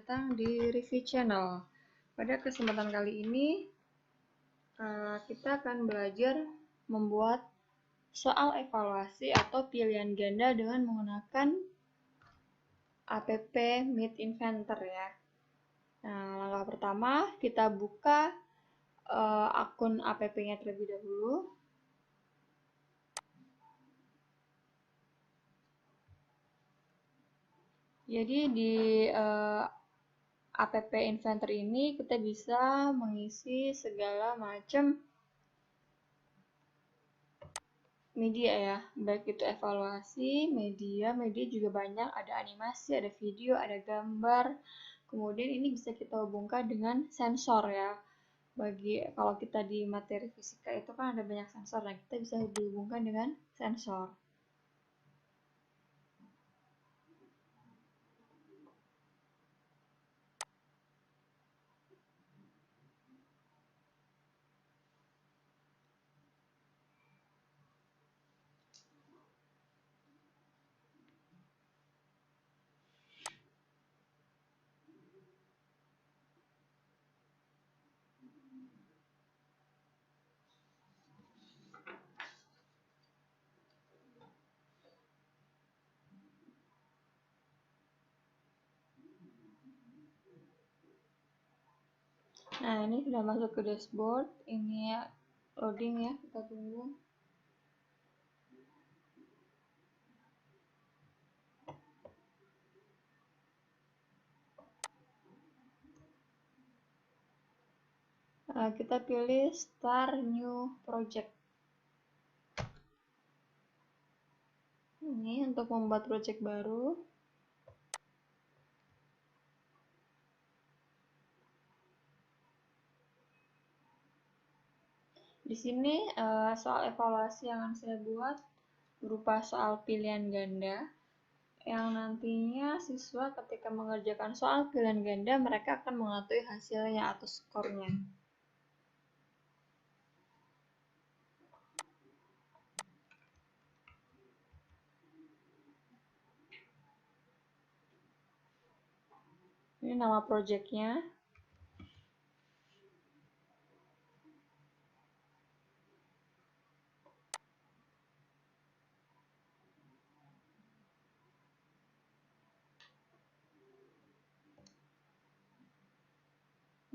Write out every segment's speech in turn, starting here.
datang di Review Channel. Pada kesempatan kali ini, kita akan belajar membuat soal evaluasi atau pilihan ganda dengan menggunakan app Meet Inventor ya. Nah, langkah pertama, kita buka akun app-nya terlebih dahulu. Jadi di app Inventor ini kita bisa mengisi segala macam media ya, baik itu evaluasi, media juga banyak, ada animasi, ada video, ada gambar. Kemudian ini bisa kita hubungkan dengan sensor ya. Kalau kita di materi fisika itu kan ada banyak sensor, nah kita bisa dihubungkan dengan sensor. Nah, ini sudah masuk ke dashboard. Ini ya, loading ya, kita tunggu. Kita pilih Start New Project. Ini untuk membuat project baru. Di sini soal evaluasi yang akan saya buat berupa soal pilihan ganda, yang nantinya siswa ketika mengerjakan soal pilihan ganda mereka akan mengetahui hasilnya atau skornya. Ini nama projectnya.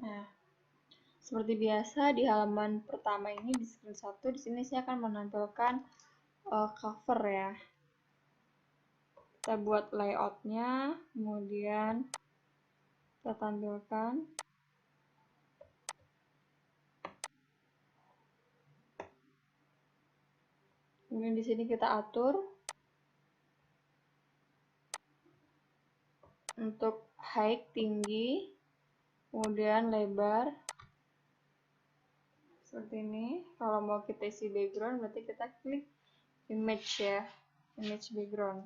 Nah, seperti biasa di halaman pertama ini di screen 1 di sini saya akan menampilkan cover ya. Kita buat layoutnya, kemudian kita tampilkan. Kemudian di sini kita atur untuk height tinggi, kemudian lebar. Seperti ini. Kalau mau kita isi background berarti kita klik image ya, image background.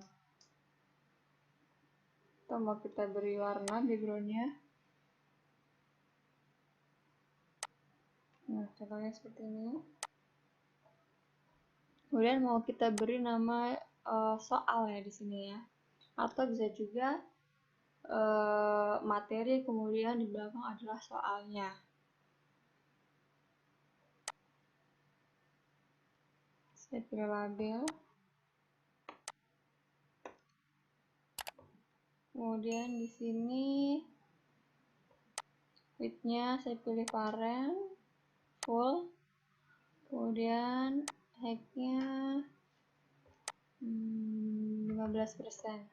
Atau mau kita beri warna backgroundnya. Nah, contohnya seperti ini. Kemudian mau kita beri nama soal ya di sini ya. Atau bisa juga materi kemudian di belakang adalah soalnya. Saya pilih label. Kemudian di sini width-nya saya pilih parent full. Kemudian height-nya 15%.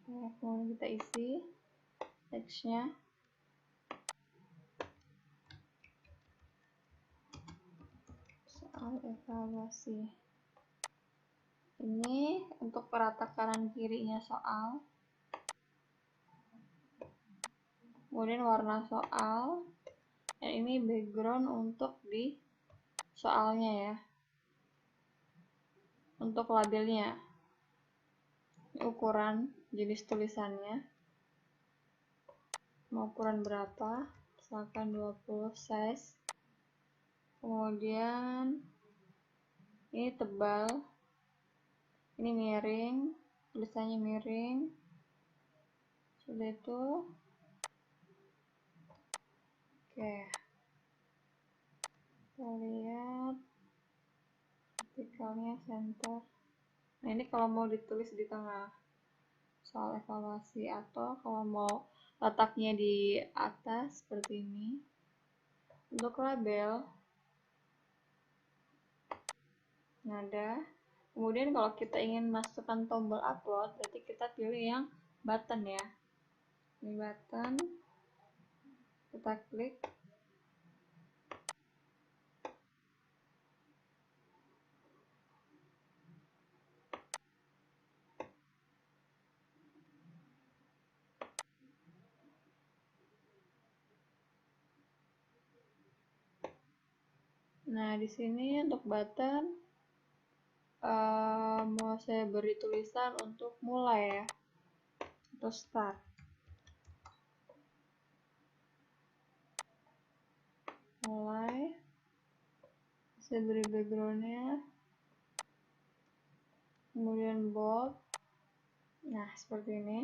Ya, kemudian kita isi text-nya. Soal evaluasi. Ini untuk rata kanan kirinya soal. Kemudian warna soal. Dan ini background untuk di soalnya ya. Untuk labelnya. Ini ukuran jenis tulisannya. Mau ukuran berapa? Misalkan 20 size. Kemudian ini tebal. Ini miring, tulisannya miring. Sudah itu. Oke. Kita lihat vertikalnya center. Nah, ini kalau mau ditulis di tengah soal evaluasi, atau kalau mau letaknya di atas seperti ini. Untuk label nada. Kemudian kalau kita ingin masukkan tombol upload, berarti kita pilih yang button ya. Ini button. Kita klik. Nah, di sini untuk button mau saya beri tulisan untuk mulai ya, atau start. Mulai. Saya beri backgroundnya, kemudian bold. Nah, seperti ini.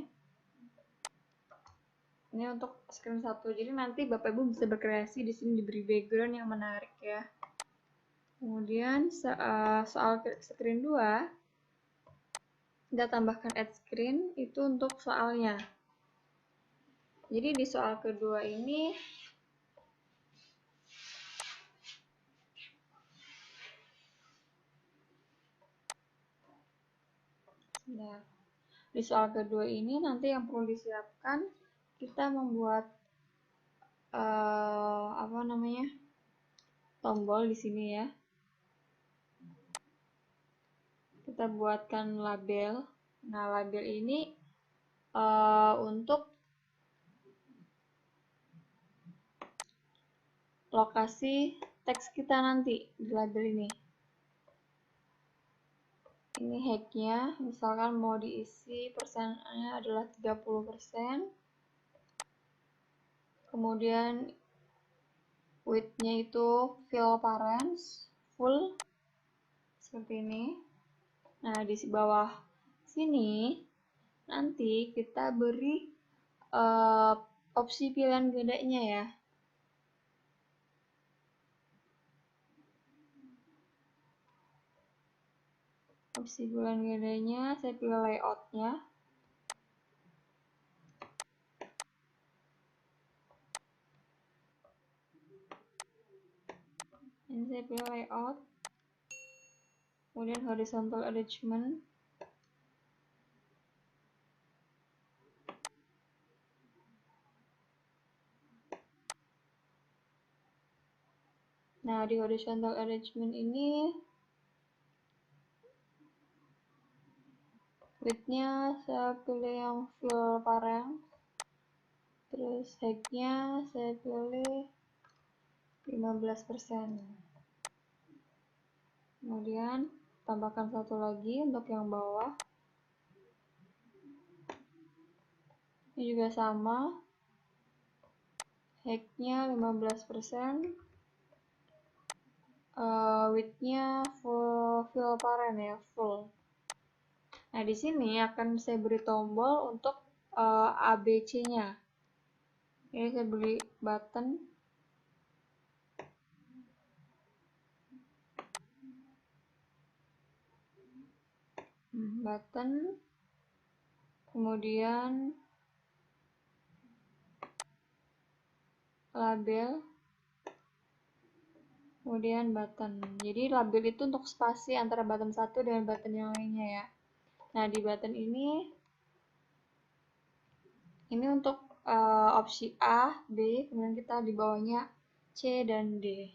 Ini untuk screen 1. Jadi nanti Bapak Ibu bisa berkreasi di sini, diberi background yang menarik ya. Kemudian soal screen 2, kita tambahkan add screen itu untuk soalnya. Jadi di soal kedua ini nanti yang perlu disiapkan, kita membuat tombol di sini ya. Kita buatkan label. Nah, label ini untuk lokasi teks kita nanti di label ini. Ini hacknya, misalkan mau diisi persennya adalah 30%. Kemudian width-nya itu fill parents full seperti ini. Nah, di bawah sini nanti kita beri opsi pilihan bedanya ya. Opsi pilihan bedanya saya pilih layout-nya. Ini saya pilih layout. Kemudian horizontal arrangement. Nah, di horizontal arrangement ini width-nya saya pilih yang fill parent. Terus height-nya saya pilih 15%. Kemudian tambahkan satu lagi untuk yang bawah. Ini juga sama. Height-nya 15%. Width-nya fill parent ya, full. Nah, di sini akan saya beri tombol untuk ABC-nya. Ini saya beri button. Button. Kemudian label. Kemudian button. Jadi label itu untuk spasi antara button satu dengan button yang lainnya ya. Nah, di button ini untuk opsi A, B, kemudian kita di bawahnya C dan D.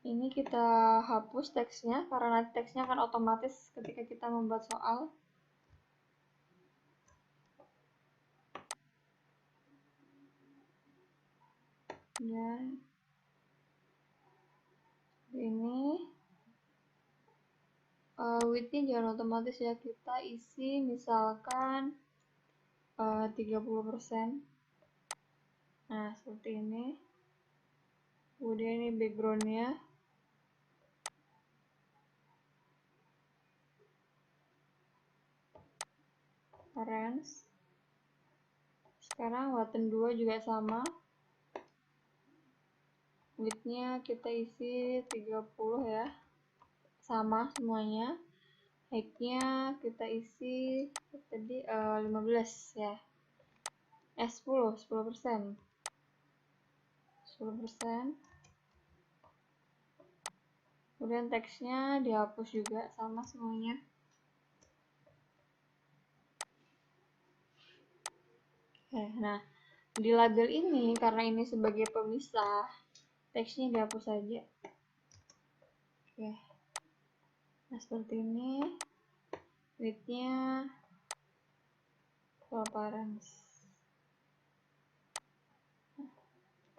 Ini kita hapus teksnya karena teksnya akan otomatis ketika kita membuat soal. Ya, ini width-nya jangan otomatis ya, kita isi misalkan 30%. Nah, seperti ini. Kemudian ini backgroundnya. Orange. Sekarang button 2 juga sama. Width-nya kita isi 30 ya. Sama semuanya. Height-nya kita isi tadi 15 ya. 10%. 10%. Kemudian teksnya dihapus juga sama semuanya. Oke, nah di label ini karena ini sebagai pemisah, teksnya dihapus saja. Oke. Nah, seperti ini. Width-nya transparency.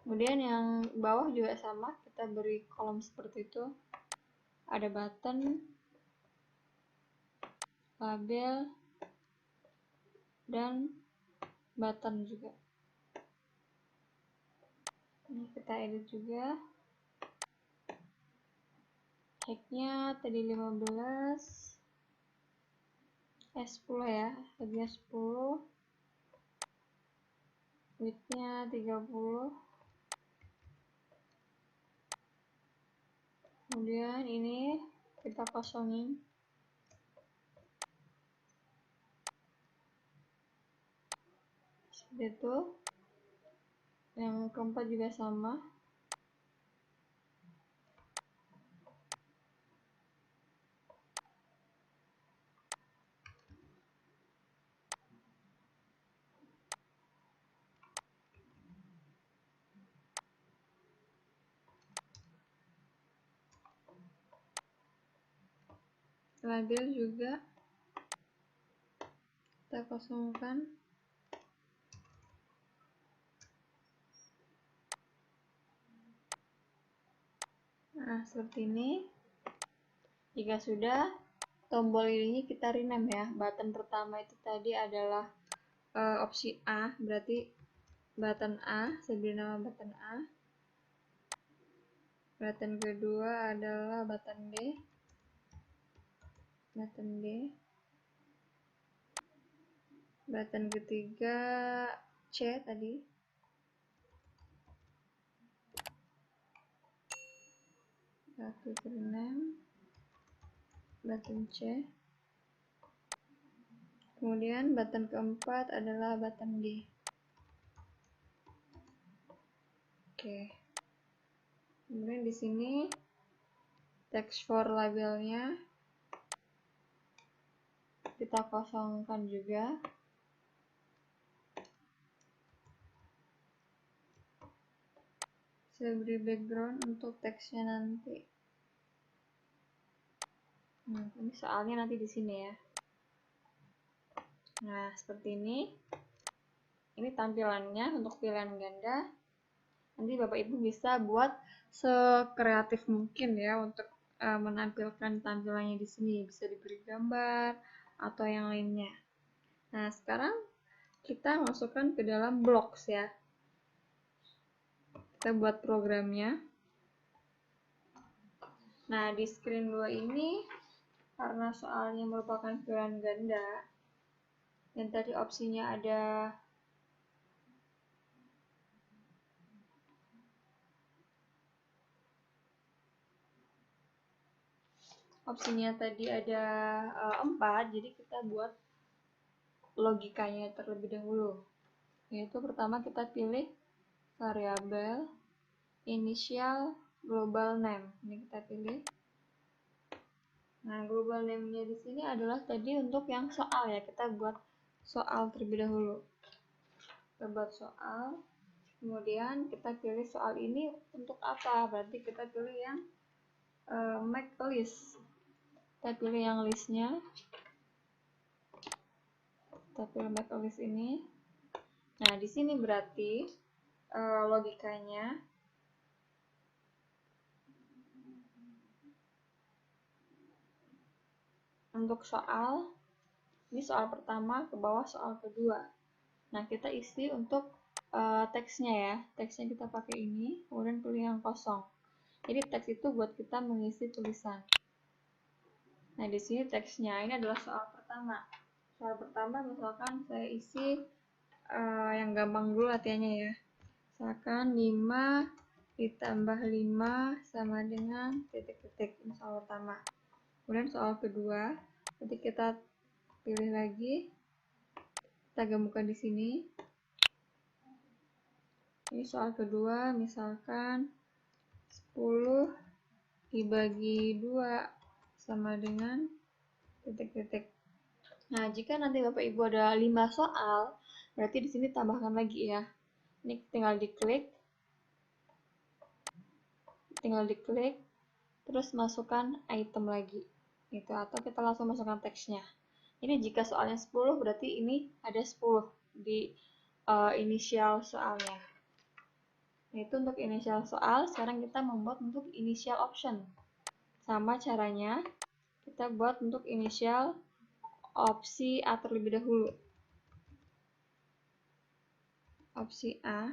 Kemudian yang bawah juga sama, kita beri kolom seperti itu. Ada button, label, dan button juga. Ini kita edit juga. Height-nya tadi 15, 10 ya, tadinya 10. Width-nya 30. Kemudian ini kita kosongin. Seperti itu. Yang keempat juga sama. Label juga kita kosongkan. Nah, seperti ini. Jika sudah, tombol ini kita rename ya. Button pertama itu tadi adalah opsi A, berarti button A, saya beri nama button A. Button kedua adalah button D. Button D. Button ketiga C tadi. Satu rename. Button C. Kemudian button keempat adalah button D. Oke. Kemudian di sini text for labelnya kita kosongkan juga. Saya beri background untuk teksnya nanti. Nah, ini soalnya nanti di sini ya. Nah, seperti ini. Ini tampilannya untuk pilihan ganda. Nanti Bapak Ibu bisa buat sekreatif mungkin ya untuk menampilkan tampilannya di sini. Bisa diberi gambar atau yang lainnya. Nah, sekarang kita masukkan ke dalam blocks ya. Kita buat programnya. Nah, di screen 2 ini karena soalnya merupakan pilihan ganda dan tadi opsinya ada tadi ada 4, jadi kita buat logikanya terlebih dahulu. Yaitu pertama kita pilih variabel initial global name. Ini kita pilih. Nah, global name-nya di sini adalah tadi untuk yang soal ya. Kita buat soal terlebih dahulu. Kita buat soal. Kemudian kita pilih soal ini untuk apa? Berarti kita pilih yang make a list. Kita pilih yang listnya. Kita pilih make a list ini. Nah, di sini berarti logikanya untuk soal, ini soal pertama ke bawah soal kedua. Nah, kita isi untuk teksnya ya. Teksnya kita pakai ini, kemudian pilih yang kosong. Jadi teks itu buat kita mengisi tulisan. Nah, di sini teksnya ini adalah soal pertama. Soal pertama misalkan saya isi yang gampang dulu latihannya ya. Misalkan 5 ditambah 5 sama dengan titik-titik. Ini soal pertama. Kemudian soal kedua, nanti kita pilih lagi, kita gabungkan di sini. Ini soal kedua, misalkan 10 dibagi 2 sama dengan titik-titik. Nah, jika nanti Bapak Ibu ada 5 soal, berarti di sini tambahkan lagi ya. Ini tinggal diklik, terus masukkan item lagi. Gitu, atau kita langsung masukkan teksnya. Ini jika soalnya 10, berarti ini ada 10 di inisial soalnya. Nah, itu untuk inisial soal. Sekarang kita membuat untuk inisial option. Sama caranya, kita buat untuk inisial opsi A terlebih dahulu. Opsi A.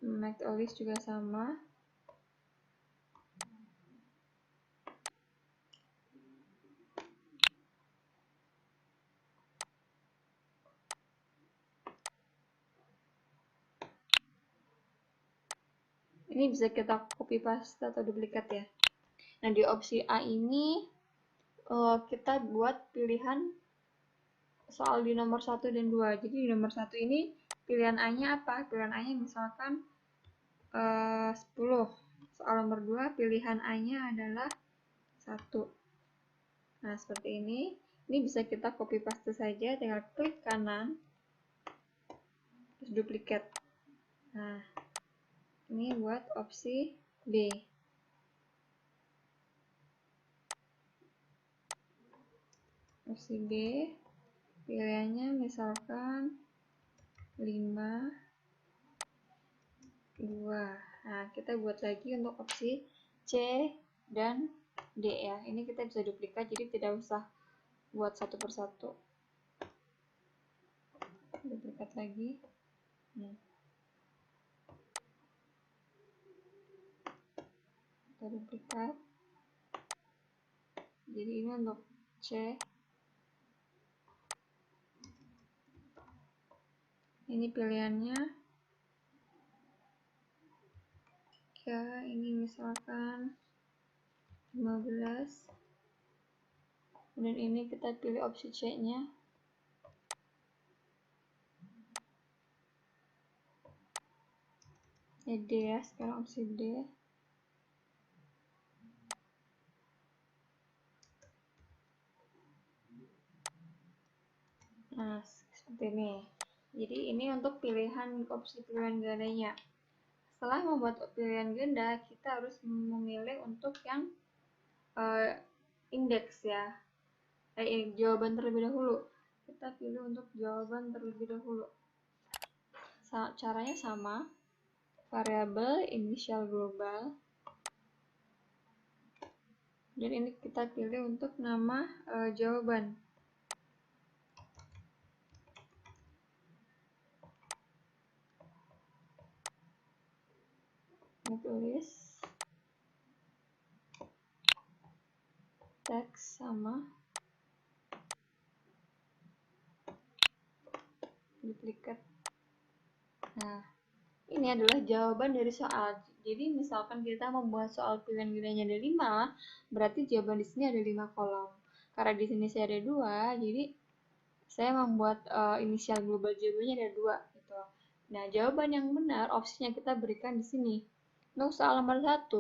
Make a list juga sama. Ini bisa kita copy paste atau duplikat ya. Nah, di opsi A ini kita buat pilihan soal di nomor 1 dan 2. Jadi di nomor 1 ini pilihan A-nya apa? Pilihan A-nya misalkan 10. Soal nomor 2 pilihan A-nya adalah 1. Nah, seperti ini. Ini bisa kita copy paste saja, tinggal klik kanan terus duplikat. Nah, ini buat opsi B. Opsi B, pilihannya misalkan 5, 2. Nah, kita buat lagi untuk opsi C dan D ya. Ini kita bisa duplikat, jadi tidak usah buat satu persatu. Duplikat lagi. Kita duplikat. Jadi ini untuk C. Ini pilihannya. Ya, ini misalkan 15. Kemudian ini kita pilih opsi C-nya. D ya, sekarang opsi D. Nah, seperti ini. Jadi ini untuk opsi pilihan gandanya. Setelah membuat pilihan ganda, kita harus memilih untuk yang indeks ya. Jawaban terlebih dahulu. Kita pilih untuk jawaban terlebih dahulu. Caranya sama. Variabel inisial global. Dan ini kita pilih untuk nama jawaban. Ini tulis teks sama duplikat. Nah, ini adalah jawaban dari soal. Jadi misalkan kita membuat soal pilihan gandanya ada 5, berarti jawaban di sini ada 5 kolom. Karena di sini saya ada 2, jadi saya membuat inisial global jawabannya ada 2 gitu. Nah, jawaban yang benar opsinya kita berikan di sini. Untuk soal nomor 1,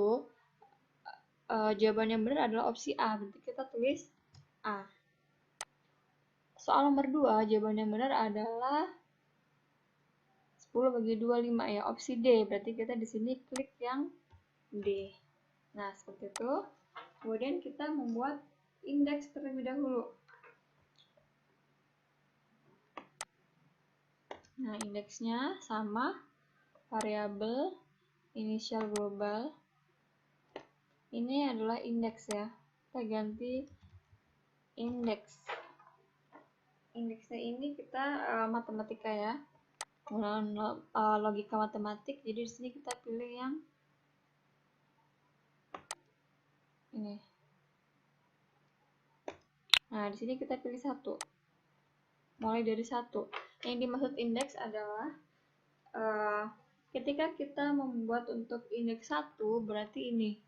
jawaban yang benar adalah opsi A, berarti kita tulis A. Soal nomor 2, jawaban yang benar adalah 10 bagi 2, 5 ya, opsi D, berarti kita di sini klik yang D. Nah, seperti itu. Kemudian kita membuat indeks terlebih dahulu. Nah, indeksnya sama, variabel inisial global. Ini adalah indeks ya. Kita ganti indeks. indeksnya ini kita matematika ya, logika matematik. Jadi di sini kita pilih yang ini. Nah, di sini kita pilih 1. Mulai dari 1. Yang dimaksud indeks adalah ketika kita membuat untuk indeks 1 berarti ini.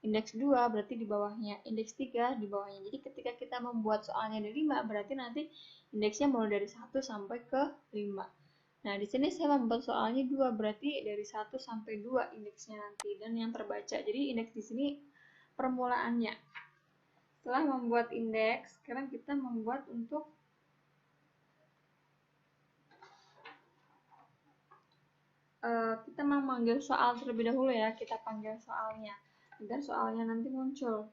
Indeks 2 berarti di bawahnya, indeks 3 di bawahnya. Jadi ketika kita membuat soalnya dari 5 berarti nanti indeksnya mulai dari 1 sampai ke 5. Nah, di sini saya membuat soalnya 2 berarti dari 1 sampai 2 indeksnya nanti dan yang terbaca. Jadi indeks di sini permulaannya. Setelah membuat indeks, sekarang kita membuat untuk kita memanggil soal terlebih dahulu ya. Kita panggil soalnya agar soalnya nanti muncul.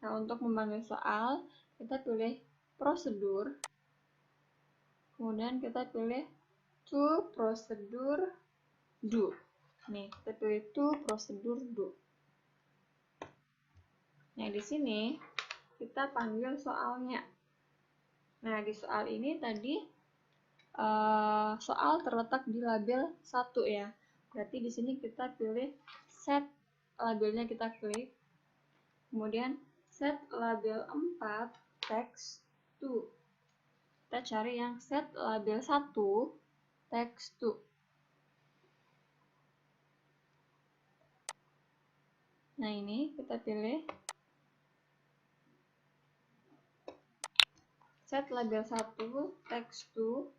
Nah, untuk memanggil soal, kita pilih prosedur. Kemudian kita pilih to procedure do. Nih, kita pilih to procedure do. Nah, di sini kita panggil soalnya. Nah, di soal ini tadi soal terletak di label 1 ya. Berarti di sini kita pilih set labelnya, kita klik. Kemudian set label 4 text to. Kita cari yang set label 1 text to. Nah, ini kita pilih set label 1 text to.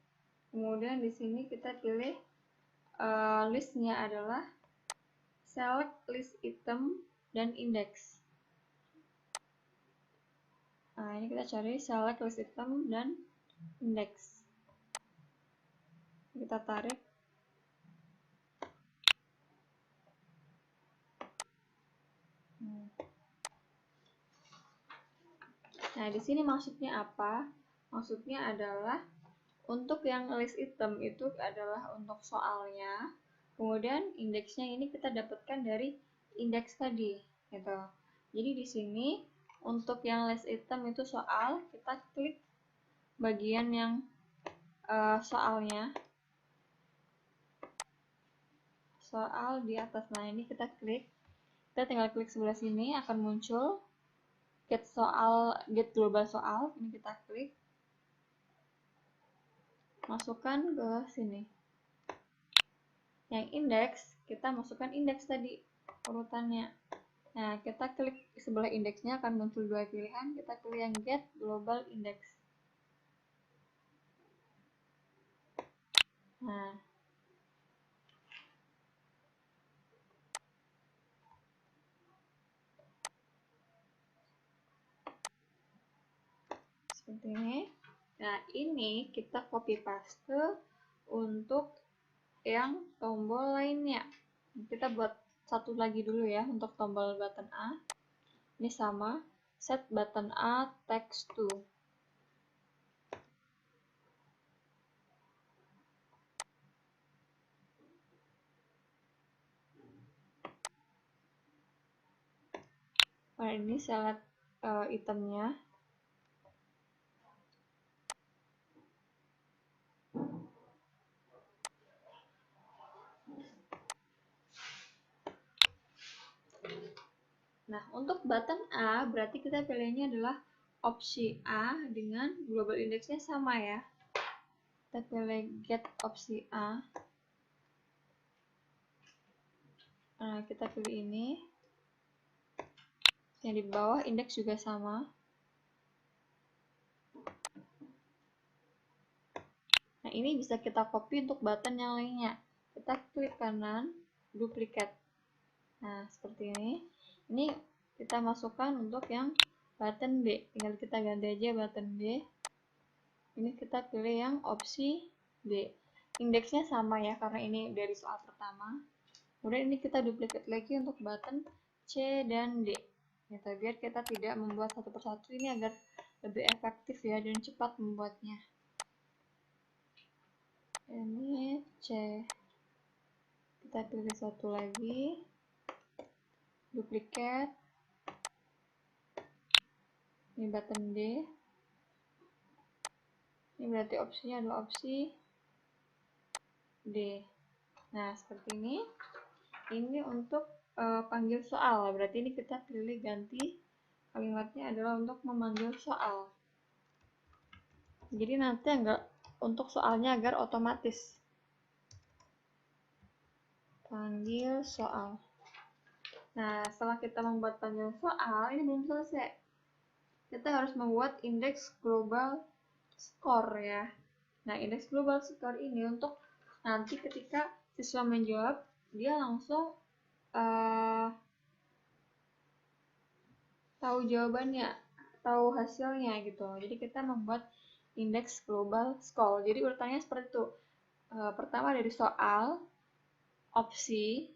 Kemudian di sini kita pilih listnya adalah select list item dan index. Nah, ini kita cari select list item dan index. Kita tarik. Nah, di sini maksudnya apa? Maksudnya adalah untuk yang list item itu adalah untuk soalnya. Kemudian indeksnya ini kita dapatkan dari indeks tadi, gitu. Jadi di sini untuk yang list item itu soal, kita klik bagian yang soalnya. Soal di atas. Nah, ini kita klik. Kita tinggal klik sebelah sini akan muncul get global soal. Ini kita klik. Masukkan ke sini. Yang indeks, kita masukkan indeks tadi urutannya. Nah, kita klik sebelah indeksnya akan muncul 2 pilihan. Kita pilih yang get global index. Nah, seperti ini. Nah, ini kita copy paste untuk yang tombol lainnya. Kita buat satu lagi dulu ya untuk tombol button A. Ini sama, set button A text to. Nah, ini select itemnya. Nah, untuk button A berarti kita pilihnya adalah opsi A dengan global indexnya sama ya. Kita pilih get opsi A. Nah, kita pilih ini. Yang di bawah indeks juga sama. Nah, ini bisa kita copy untuk button yang lainnya. Kita klik kanan, duplicate. Nah, seperti ini. Ini kita masukkan untuk yang button B. Tinggal kita ganti aja button B. Ini kita pilih yang opsi B. Indeksnya sama ya, karena ini dari soal pertama. Kemudian ini kita duplicate lagi untuk button C dan D. Gitu, biar kita tidak membuat satu persatu ini agar lebih efektif ya dan cepat membuatnya. Ini C. Kita pilih satu lagi. Duplicate. Ini button D. Ini berarti opsinya adalah opsi D. Nah, seperti ini. Ini untuk panggil soal. Berarti ini kita pilih ganti kalimatnya adalah untuk memanggil soal. Jadi nanti enggak untuk soalnya agar otomatis. Panggil soal. Nah, setelah kita membuat panggil soal, ini belum selesai. Kita harus membuat indeks global score ya. Nah, indeks global score ini untuk nanti ketika siswa menjawab, dia langsung tahu jawabannya, tahu hasilnya gitu. Jadi kita membuat indeks global score. Jadi urutannya seperti itu. Pertama dari soal, opsi,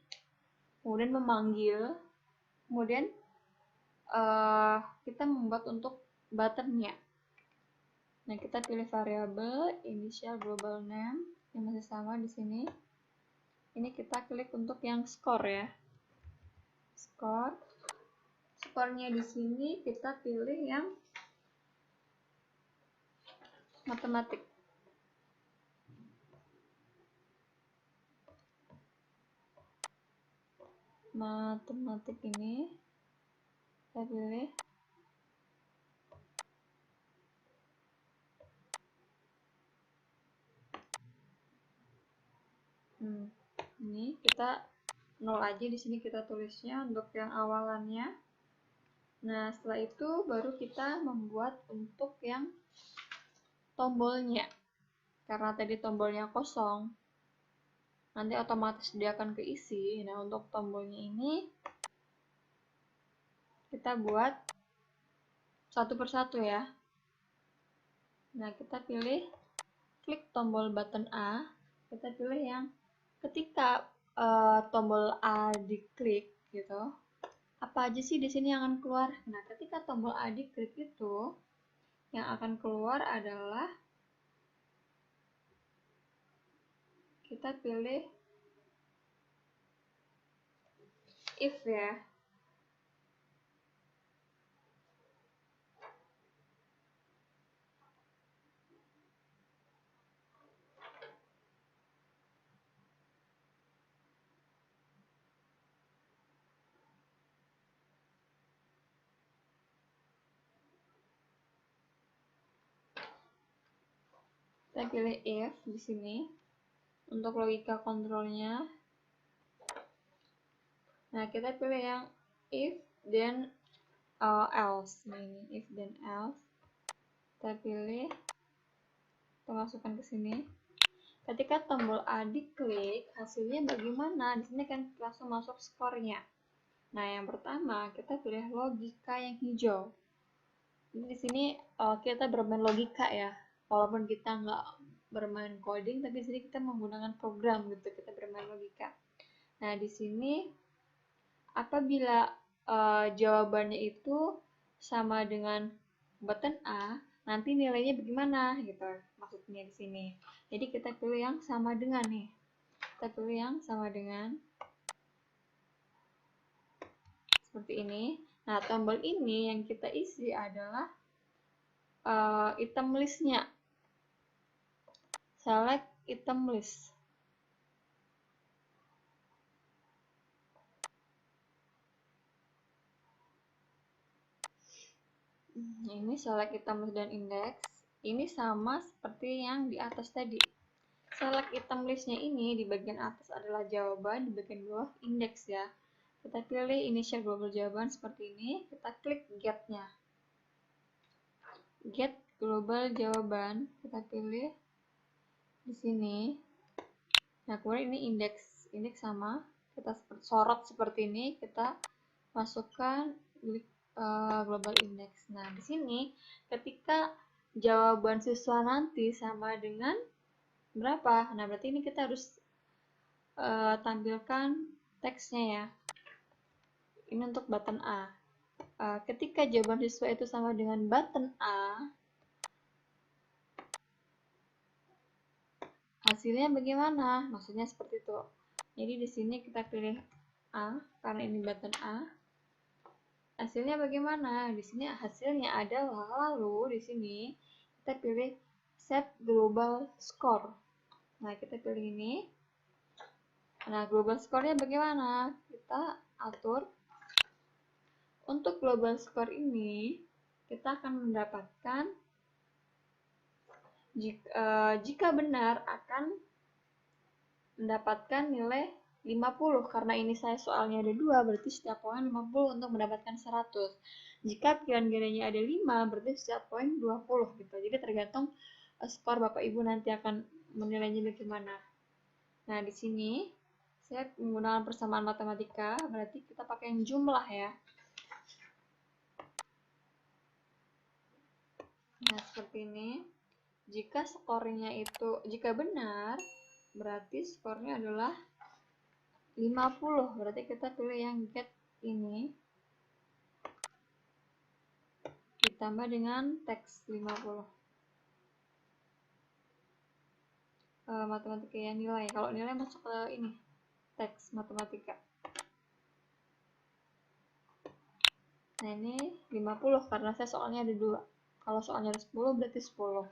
kemudian memanggil, kemudian kita membuat untuk buttonnya. Nah, kita pilih variabel initial global name yang masih sama di sini. Ini kita klik untuk yang score ya. Score. Skornya di sini kita pilih yang matematik. Matematik ini kita pilih ini kita 0 aja di sini kita tulisnya untuk yang awalannya. Nah, setelah itu baru kita membuat untuk yang tombolnya. Karena tadi tombolnya kosong, nanti otomatis dia akan keisi. Nah, untuk tombolnya ini kita buat satu persatu ya. Nah, kita pilih klik tombol button A. Kita pilih yang ketika tombol A diklik gitu, apa aja sih di sini yang akan keluar? Nah, ketika tombol A diklik itu, yang akan keluar adalah kita pilih if ya. Kita pilih if di sini untuk logika kontrolnya. Nah, kita pilih yang if then else. Nah, ini if then else. Kita pilih, kita masukkan ke sini. Ketika tombol A diklik, hasilnya bagaimana? Di sini kan langsung masuk skornya. Nah, yang pertama kita pilih logika yang hijau. Jadi di sini kita bermain logika ya. Walaupun kita nggak bermain coding, tapi di sini kita menggunakan program gitu. Kita bermain logika. Nah, di sini apabila jawabannya itu sama dengan button A, nanti nilainya bagaimana gitu maksudnya di sini. Jadi kita pilih yang sama dengan nih. Kita pilih yang sama dengan seperti ini. Nah, tombol ini yang kita isi adalah item list-nya. Select item list. Ini select item list dan index. Ini sama seperti yang di atas tadi. Select item list-nya ini di bagian atas adalah jawaban, di bagian bawah indeks ya. Kita pilih initial global jawaban seperti ini. Kita klik get-nya. Get global jawaban. Kita pilih di sini. Nah, kemudian ini indeks sama, kita sorot seperti ini, kita masukkan global index. Nah, di sini ketika jawaban siswa nanti sama dengan berapa? Nah, berarti ini kita harus tampilkan teksnya ya. Ini untuk button A. Ketika jawaban siswa itu sama dengan button A, hasilnya bagaimana? Maksudnya seperti itu. Jadi di sini kita pilih A karena ini button A. Hasilnya bagaimana? Di sini hasilnya adalah lalu di sini kita pilih set global score. Nah, kita pilih ini. Nah, global score-nya bagaimana? Kita atur. Untuk global score ini, kita akan mendapatkan jika benar akan mendapatkan nilai 50. Karena ini saya soalnya ada 2, berarti setiap poin 50 untuk mendapatkan 100. Jika pilihan gandanya ada 5, berarti setiap poin 20 gitu. Jadi tergantung skor Bapak Ibu nanti akan menilainya bagaimana. Nah, di sini saya menggunakan persamaan matematika, berarti kita pakai yang jumlah ya. Nah, seperti ini. Jika skornya itu, jika benar, berarti skornya adalah 50. Berarti kita pilih yang get ini. Ditambah dengan teks 50. Matematika ya, nilai. Kalau nilai masuk ke ini, teks matematika. Nah, ini 50 karena saya soalnya ada 2. Kalau soalnya ada 10 berarti 10.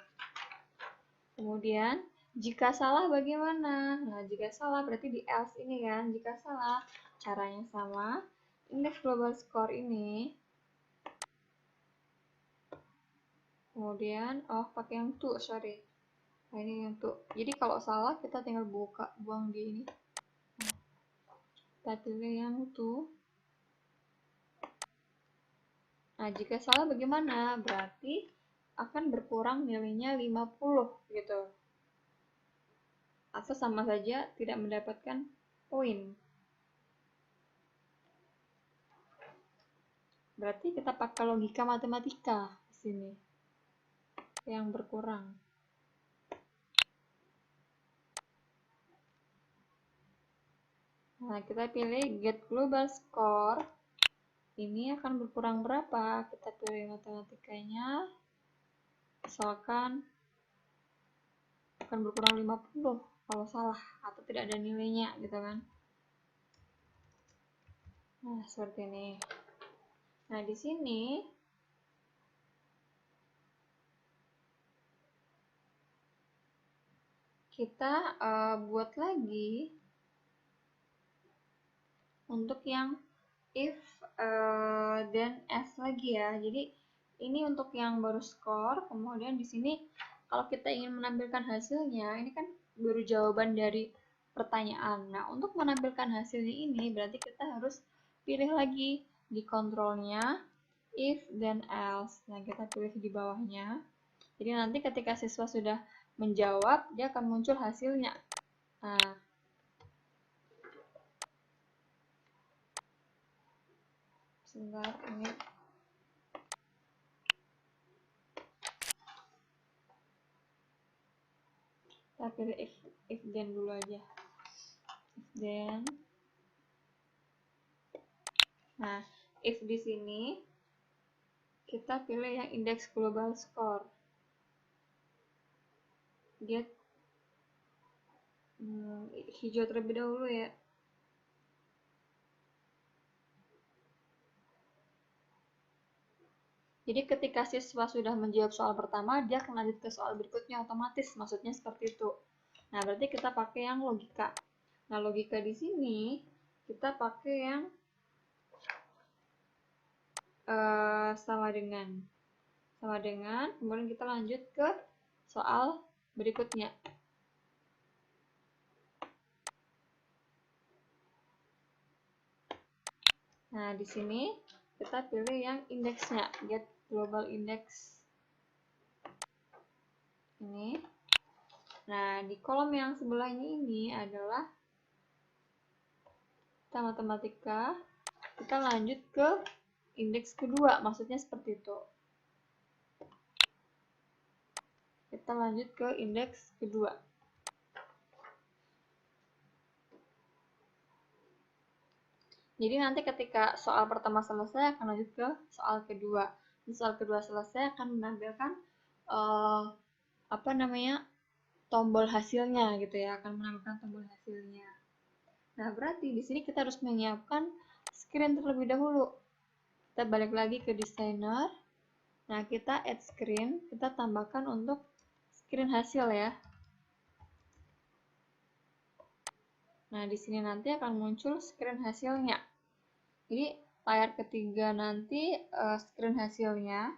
Kemudian, jika salah bagaimana? Nah, jika salah berarti di else ini kan. Jika salah, caranya sama. Indeks global score ini. Kemudian, pakai yang to, sorry. Nah, ini yang to. Jadi kalau salah, kita tinggal buang di ini. Nah, kita pilih yang to. Nah, jika salah bagaimana? Berarti akan berkurang nilainya 50 gitu. Atau sama saja tidak mendapatkan poin. Berarti kita pakai logika matematika di sini. Yang berkurang. Nah, kita pilih get global score. Ini akan berkurang berapa? Kita pilih matematikanya. Misalkan akan berkurang 50 kalau salah atau tidak ada nilainya gitu kan. Nah, seperti ini. Nah, di sini kita buat lagi untuk yang if dan else lagi ya. Jadi ini untuk yang baru skor, kemudian di sini kalau kita ingin menampilkan hasilnya, ini kan baru jawaban dari pertanyaan. Nah, untuk menampilkan hasilnya ini berarti kita harus pilih lagi di kontrolnya if dan else. Nah, kita pilih di bawahnya. Jadi nanti ketika siswa sudah menjawab, dia akan muncul hasilnya. Nah, sebentar ini. Kita pilih if then dulu aja. If then. Nah, if di sini kita pilih yang indeks global score. Get hijau terlebih dahulu ya. Jadi ketika siswa sudah menjawab soal pertama, dia akan lanjut ke soal berikutnya otomatis, maksudnya seperti itu. Nah, berarti kita pakai yang logika. Nah, logika di sini kita pakai yang sama dengan, kemudian kita lanjut ke soal berikutnya. Nah, di sini kita pilih yang indeksnya, get global index. Ini. Nah, di kolom yang sebelahnya ini adalah kita matematika, kita lanjut ke indeks kedua, maksudnya seperti itu. Kita lanjut ke indeks kedua. Jadi nanti ketika soal pertama selesai akan lanjut ke soal kedua. Di soal kedua selesai akan menampilkan tombol hasilnya gitu ya, akan menampilkan tombol hasilnya. Nah, berarti di sini kita harus menyiapkan screen terlebih dahulu. Kita balik lagi ke designer. Nah, kita add screen, kita tambahkan untuk screen hasil ya. Nah, di sini nanti akan muncul screen hasilnya. Jadi, layar ketiga nanti screen hasilnya.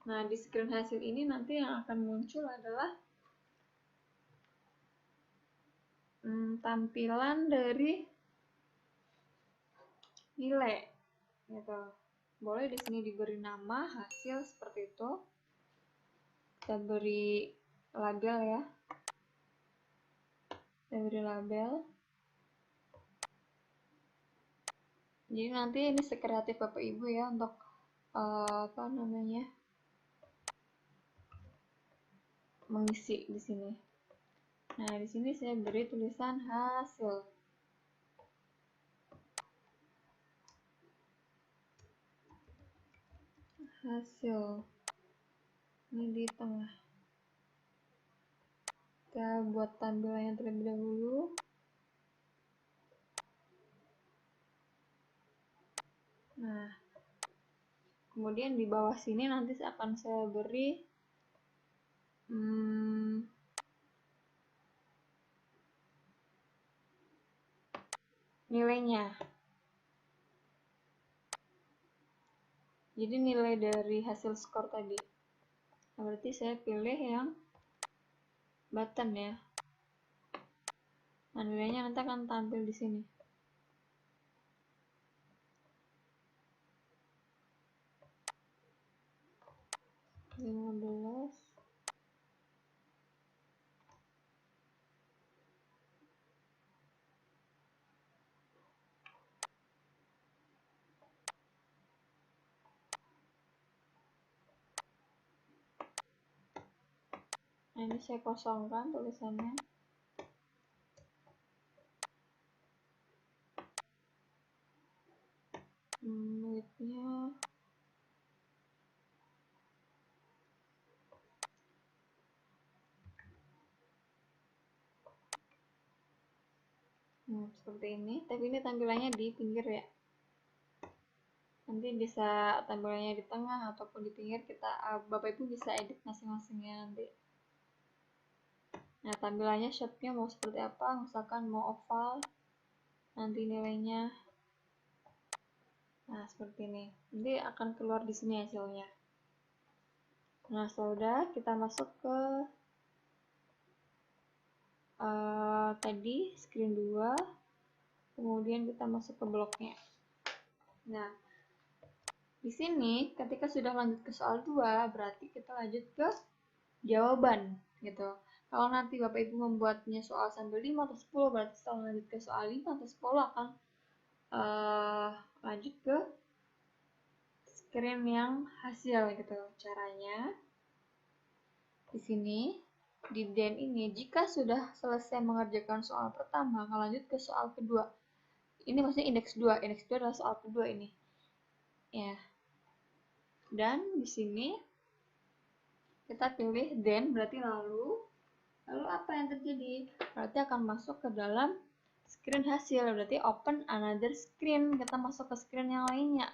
Nah, di screen hasil ini nanti yang akan muncul adalah tampilan dari nilai gitu. Boleh di sini diberi nama hasil seperti itu. Kita beri label ya. Kita beri label. Jadi nanti ini sekreatif Bapak Ibu ya untuk mengisi di sini. Nah, di sini saya beri tulisan hasil. Hasil. Ini di tengah. Kita buat tampilannya terlebih dahulu. Nah, kemudian di bawah sini nanti akan saya beri nilainya. Jadi nilai dari hasil skor tadi. Nah, berarti saya pilih yang button ya. Nah, nilainya nanti akan tampil di sini. (15). Nah, ini saya kosongkan tulisannya. Width-nya seperti ini, tapi ini tampilannya di pinggir ya. Nanti bisa tampilannya di tengah ataupun di pinggir, Bapak Ibu bisa edit masing-masingnya nanti. Nah, tampilannya shape-nya mau seperti apa, misalkan mau oval, nanti nilainya. Nah, seperti ini. Nanti akan keluar di sini hasilnya. Nah, sudah kita masuk ke tadi screen 2, kemudian kita masuk ke bloknya. Nah, di sini ketika sudah lanjut ke soal 2, berarti kita lanjut ke jawaban gitu. Kalau nanti Bapak Ibu membuatnya soal sampai 5 atau 10, berarti setelah lanjut ke soal 5 atau 10 akan lanjut ke screen yang hasil gitu. Caranya di sini di den ini, jika sudah selesai mengerjakan soal pertama, akan lanjut ke soal kedua. Ini maksudnya indeks 2. Indeks 2 adalah soal kedua ini. Ya. Dan di sini kita pilih then, berarti lalu apa yang terjadi? Berarti akan masuk ke dalam screen hasil, berarti open another screen, kita masuk ke screen yang lainnya.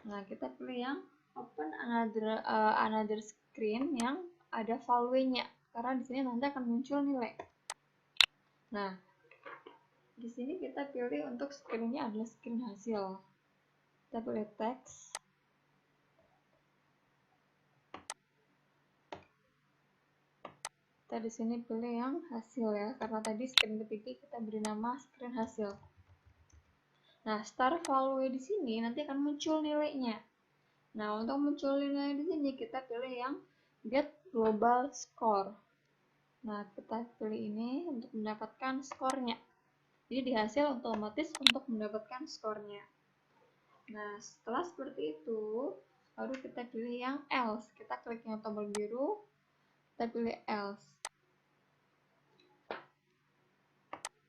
Nah, kita pilih yang open another screen yang ada value-nya, karena di sini nanti akan muncul nilai. Nah, di sini kita pilih untuk screen-nya adalah screen hasil. Kita pilih teks. Kita di sini pilih yang hasil ya, karena tadi screen ketiga kita beri nama screen hasil. Nah, star value di sini nanti akan muncul nilainya. Nah, untuk muncul nilai di sini kita pilih yang get global score. Nah, kita pilih ini untuk mendapatkan skornya. Jadi di hasil otomatis untuk mendapatkan skornya. Nah, setelah seperti itu, baru kita pilih yang else. Kita klik yang tombol biru, kita pilih else.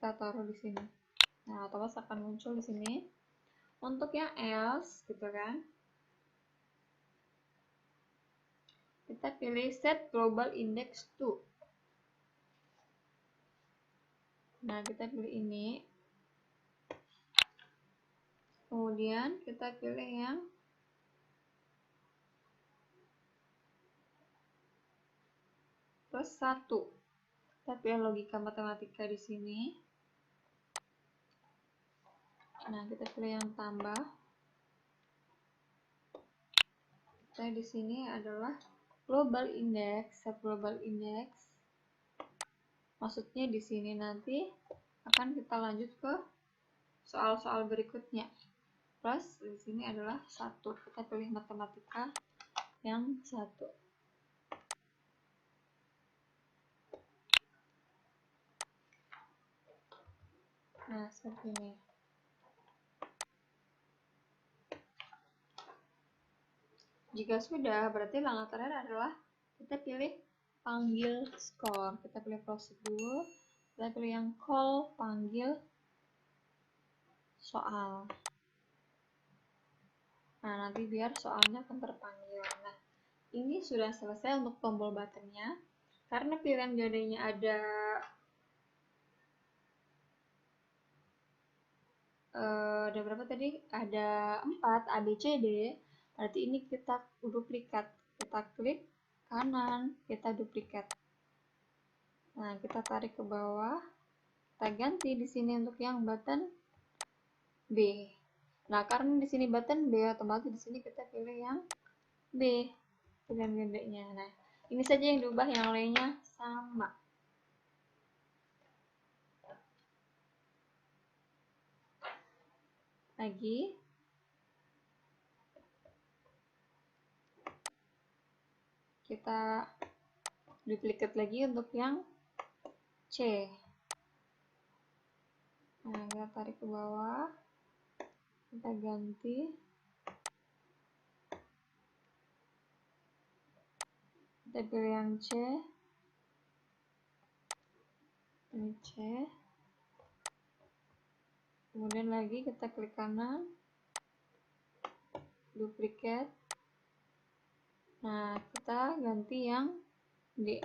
Kita taruh di sini. Nah, otomatis akan muncul di sini. Untuk yang else, gitu kan. Kita pilih set global index to. Nah, kita pilih ini. Kemudian kita pilih yang plus 1. Kita pilih logika matematika di sini. Nah, kita pilih yang tambah. Kita di sini adalah global index, set global index. Maksudnya di sini nanti akan kita lanjut ke soal-soal berikutnya. Plus di sini adalah 1. Kita pilih matematika yang 1. Nah, seperti ini. Jika sudah, berarti langkah terakhir adalah kita pilih panggil skor. Kita pilih prosedur, kita pilih yang call, panggil soal. Nah, nanti biar soalnya akan terpanggil. Nah, ini sudah selesai untuk tombol buttonnya. Karena pilihan gadanya ada berapa tadi? Ada 4, A, B, C, D. Berarti ini kita duplikat. Kita klik kanan, kita duplikat. Nah, kita tarik ke bawah. Kita ganti di sini untuk yang button B. Nah, karena di sini button B, otomatis di sini kita pilih yang B. Pilihan gedenya. Nah, ini saja yang diubah, yang lainnya sama. Lagi. Kita duplikat lagi untuk yang C. Nah, kita tarik ke bawah. Kita ganti. Kita pilih yang C. Ini C. Kemudian lagi kita klik kanan. Duplikat. Nah, kita ganti yang D.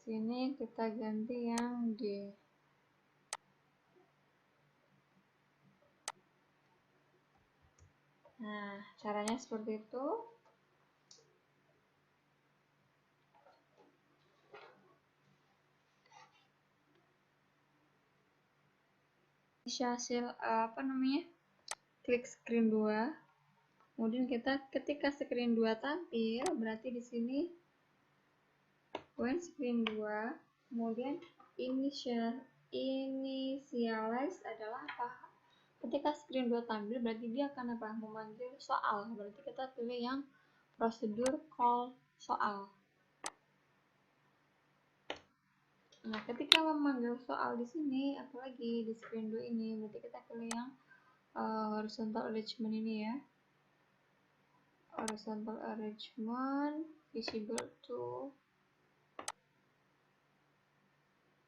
Sini kita ganti yang D. Nah, caranya seperti itu. Hasil klik screen 2. Kemudian kita ketika screen 2 tampil, berarti di sini when screen 2, kemudian initialize adalah apa? Ketika screen 2 tampil, berarti dia akan apa? Memanggil soal. Berarti kita pilih yang prosedur call soal. Nah, ketika memanggil soal di sini, apalagi di screen 2 ini, berarti kita pilih yang horizontal arrangement ini ya. Horizontal arrangement visible to.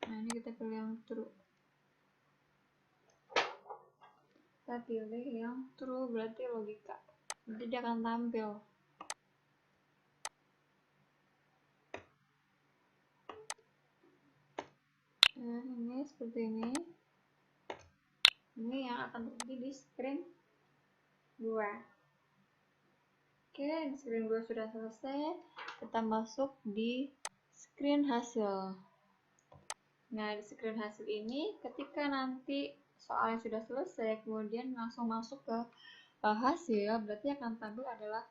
Nah, ini kita pilih yang true. Kita pilih yang true, berarti logika. Nanti dia akan tampil. Nah, ini seperti ini. Ini yang akan terjadi di screen 2. Oke, di screen 2 sudah selesai. Kita masuk di screen hasil. Nah, di screen hasil ini, ketika nanti soalnya sudah selesai, kemudian langsung masuk ke hasil, berarti akan tampil adalah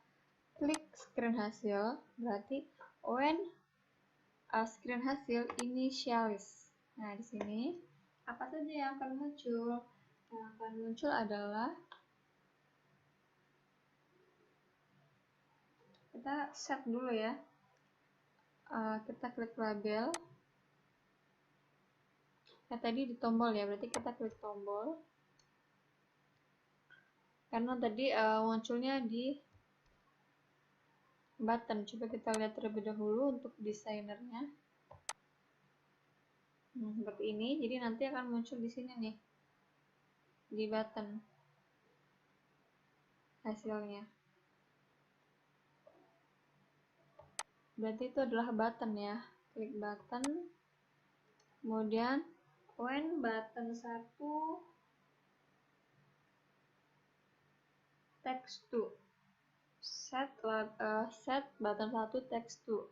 klik screen hasil, berarti when screen hasil initialize. Nah, di sini apa saja yang akan muncul? Yang akan muncul adalah kita set dulu ya. Kita klik label. Nah, tadi di tombol ya, berarti kita klik tombol. Karena tadi munculnya di button. Coba kita lihat terlebih dahulu untuk desainernya. Seperti ini. Jadi nanti akan muncul di sini nih, di button hasilnya. Berarti itu adalah button ya. Klik button. Kemudian when button 1 text to set button 1 text to.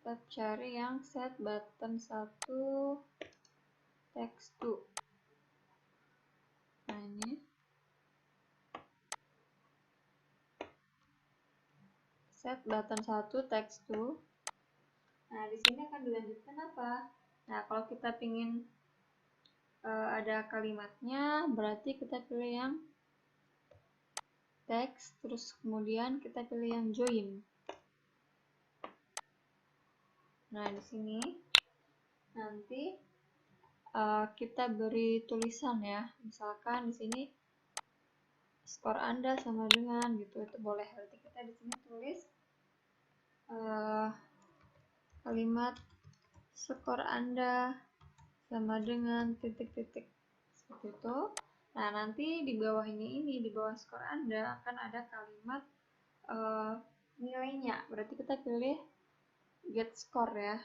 Kita cari yang set button 1 text to. Nah, ini set button 1 text to. Nah, di sini akan dilanjutkan apa? Nah, kalau kita pingin ada kalimatnya, berarti kita pilih yang text, terus kemudian kita pilih yang join. Nah, di sini nanti kita beri tulisan ya. Misalkan di sini skor Anda sama dengan gitu, itu boleh. Berarti kita di sini tulis kalimat skor Anda sama dengan titik-titik seperti itu. Nah, nanti di bawah ini di bawah skor Anda akan ada kalimat nilainya. Berarti kita pilih get score ya.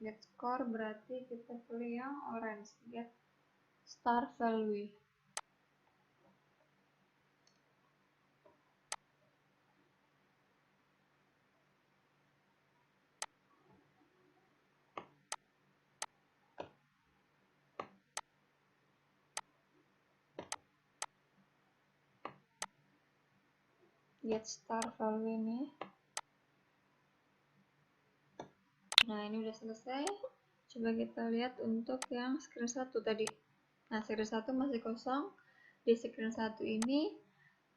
Get score berarti kita pilih yang orange, get star value. Get star value ini. Nah, ini udah selesai. Coba kita lihat untuk yang screen 1 tadi. Nah, screen 1 masih kosong. Di screen 1 ini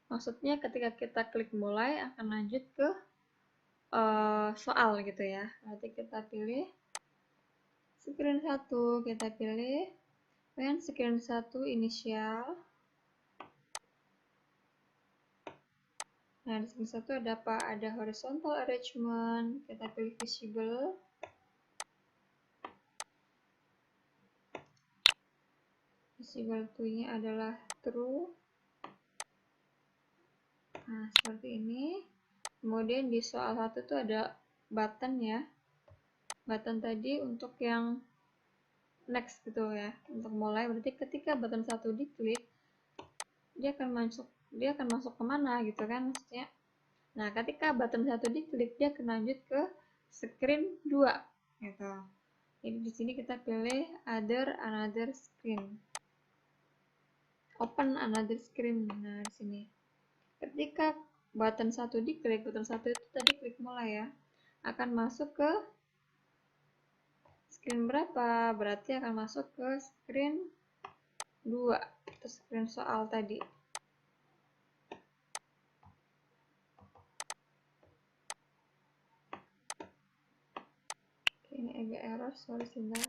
maksudnya ketika kita klik mulai akan lanjut ke soal gitu ya. Nanti kita pilih screen 1, kita pilih when screen 1 initial. Nah, di screen 1 ada apa? Ada horizontal arrangement, kita pilih visible. Visible to-nya adalah true. Nah, seperti ini. Kemudian di soal 1 tuh ada button ya. Button tadi untuk yang next gitu ya. Untuk mulai, berarti ketika button 1 diklik, dia akan masuk kemana gitu kan maksudnya. Nah, ketika button 1 diklik, dia akan lanjut ke screen 2 gitu. Jadi di sini kita pilih another screen. Open another screen. Nah, di sini. Ketika button 1 diklik, button 1 itu tadi klik mulai ya. Akan masuk ke screen berapa? Berarti akan masuk ke screen 2. Itu screen soal tadi. Oke, ini agak error, sorry sebentar.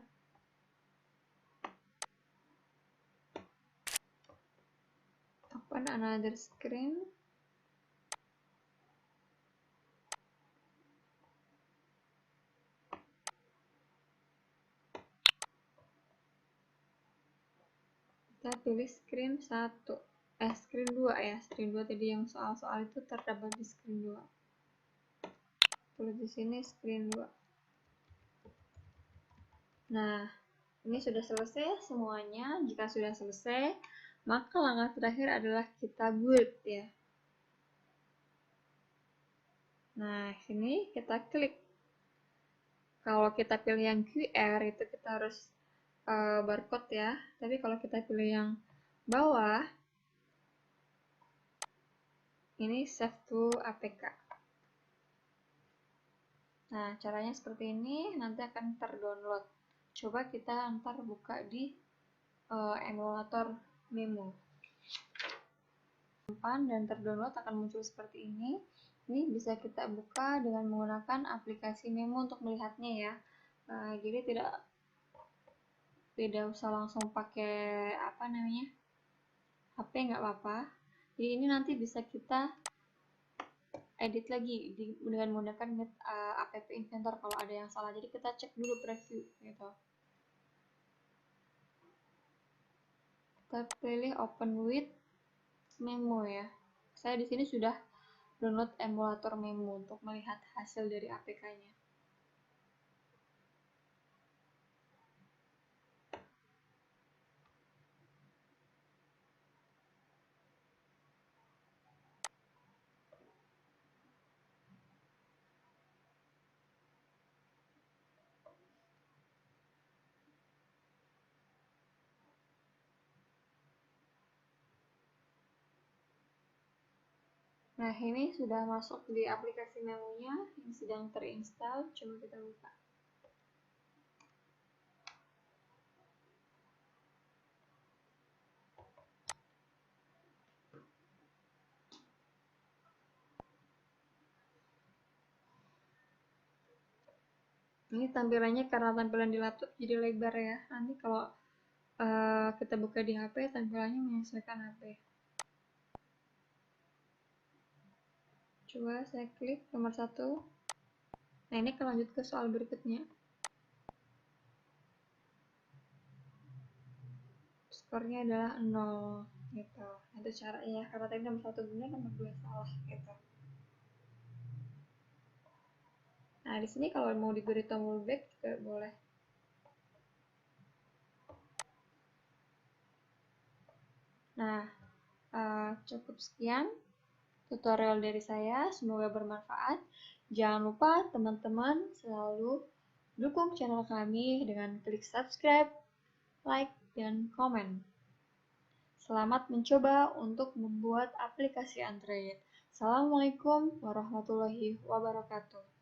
Open another screen. Kita pilih screen 1. Screen 2 ya. Screen 2 tadi yang soal-soal itu terdapat di screen 2. Tulis di sini screen 2. Nah, ini sudah selesai semuanya. Jika sudah selesai, maka langkah terakhir adalah kita build ya. Nah, sini kita klik. Kalau kita pilih yang QR itu kita harus barcode ya. Tapi kalau kita pilih yang bawah, ini save to APK. Nah, caranya seperti ini, nanti akan terdownload. Coba kita ntar buka di emulator Memo. Dan terdownload akan muncul seperti ini. Ini bisa kita buka dengan menggunakan aplikasi Memo untuk melihatnya ya. Jadi tidak usah langsung pakai HP, nggak apa-apa. Jadi ini nanti bisa kita edit lagi dengan menggunakan app inventor kalau ada yang salah. Jadi kita cek dulu preview gitu. Kita pilih open with Memo ya. Saya di sini sudah download emulator Memo untuk melihat hasil dari APK-nya. Nah, ini sudah masuk di aplikasi memonya yang sedang terinstall. Coba kita buka. Ini tampilannya karena tampilan di laptop jadi lebar ya. Nanti kalau kita buka di HP, tampilannya menyesuaikan HP. Coba saya klik nomor 1. Nah, ini akan lanjut ke soal berikutnya. Skornya adalah 0 gitu. Itu caranya ya, karena tadi nomor 1 benar, nomor 2 salah gitu. Nah, di sini kalau mau diberi tombol back juga boleh. Nah, cukup sekian tutorial dari saya, semoga bermanfaat. Jangan lupa teman-teman selalu dukung channel kami dengan klik subscribe, like, dan komen. Selamat mencoba untuk membuat aplikasi Android. Assalamualaikum warahmatullahi wabarakatuh.